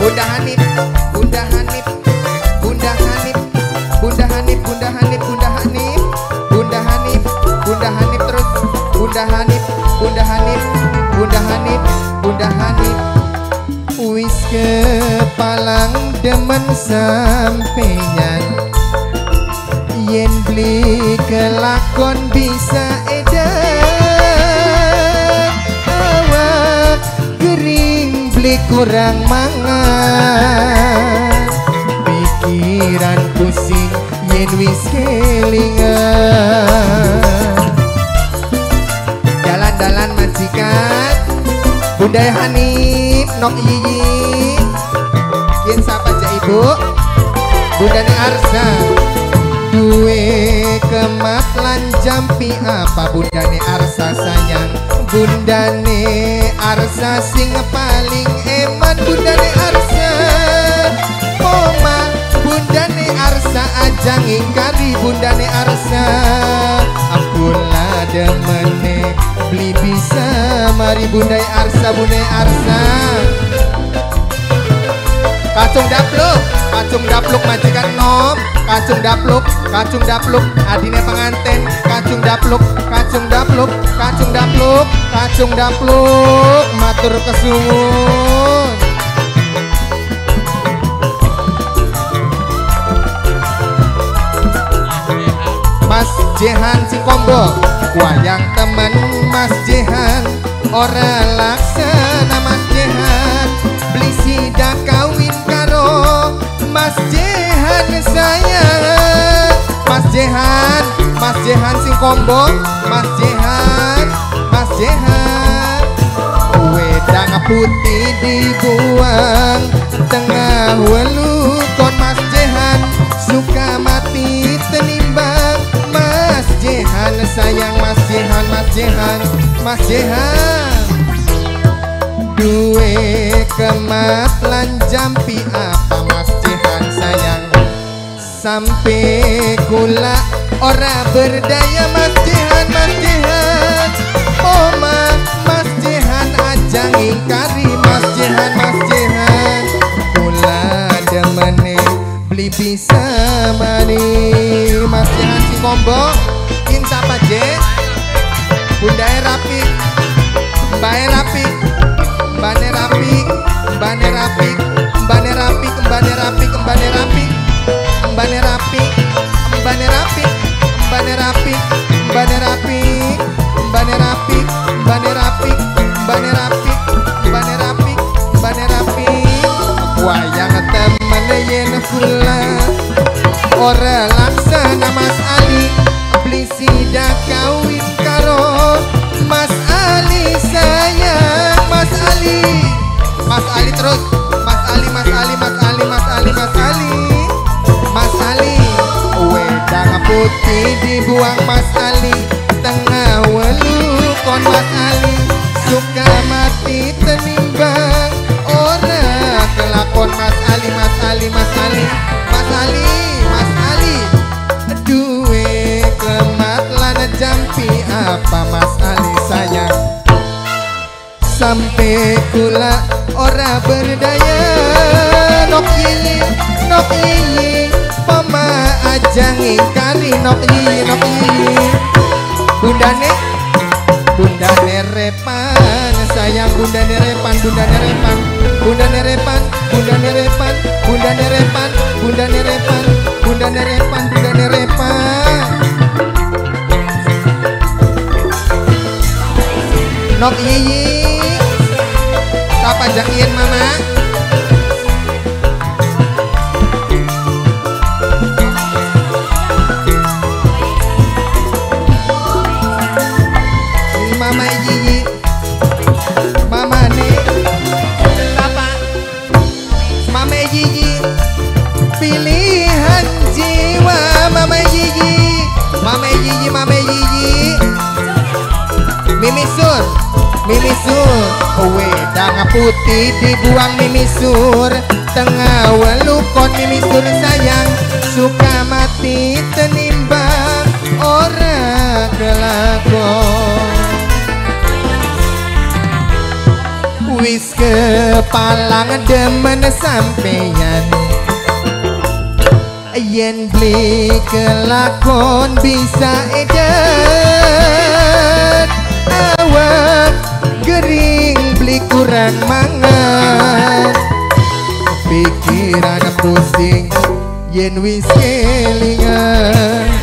Bunda Hanif, Bunda Hanif, Bunda Hanif, Bunda Hanif, Bunda Hanif, Bunda Hanif, Bunda Hanif, Bunda Hanif terus, Bunda Hanif, Bunda Hanif, Bunda Hanif, Bunda Hanif. Wis kepalang demen sampeyan, yen beli kelakon bisa edan, awak kering beli kurang mangan, pikiran pusing yen wis kelingan. Dalan-dalan majikan Bunda Hanif, nok Yiyi, yen sapa aja ibu, Bunda ne Arsa. Duwe kemat lan jampi apa Bunda ne Arsa sayang, Bunda ne Arsa sing paling eman, Bunda ne Arsa. Oma Bunda ne Arsa aja ngingkari, Bunda ne Arsa. Ampunlah demene beli bisa, mari Bunda Arsa, Bunda Arsa. Kacung dapluk majikan nom, kacung dapluk, adine penganten, kacung dapluk, matur kesuwun. Mas Jehan si Kombo, wayang temen Mas Jehan, ora laksana Mas Jehan, beli sidak kawin karo Mas Jehan sayang. Mas Jehan sing Kombo, Mas Jehan, wedang putih dibuang tengah welukon. Mas Jehan suka mati tenimbang, Mas Jehan sayang, Mas Jehan. Duwe kemat lan jampi apa Mas Jehan sayang, sampai kula ora berdaya Mas Jehan. Oma Mas Jehan aja ngingkari, Mas Jehan. Kula demene beli bisa, mari Mas Jehan si Kombo, kin sapa je, Bunda rapi, Mbak rapi, Mbane rapi, Mbane rapi, Mbane rapi, Mbane rapi, Mbane rapi, Mbane rapi, Mbane rapi, Mbane rapi, Mbane rapi, Mbane rapi, Mbane rapi, Mbane rapi, Mbane rapi, Mbane rapi. Wayang temen yen kula ora laksana Mas Ali, beli sidak kawin karo Mas Ali sayang, Mas Ali terus, Mas Ali, wedang putih dibuang Mas Ali, tengah welukon Mas Ali, suka mati tenimbang ora kelakon Mas Ali. Duwe kemat lan jampi apa Mas Ali sayang, sampai kula ora berdaya. Nok Yiyi, pama aja ngingkari, Nok Yiyi. Bundane Repan sayang, Bundane Repan. Nok Yiyi, sapa jakian mama? Mama Yiyi, mama nih, sapa? Mama Yiyi, pilihan jiwa Mama Yiyi. Mimisur, wedang putih dibuang Mimisur, tengah welukon Mimisur sayang, suka mati tenimbang ora kelakon. wis kepalang demen sampeyan yen beli kelakon bisa edan awak gering beli kurang mangan pikiran pusing yen wis kelingan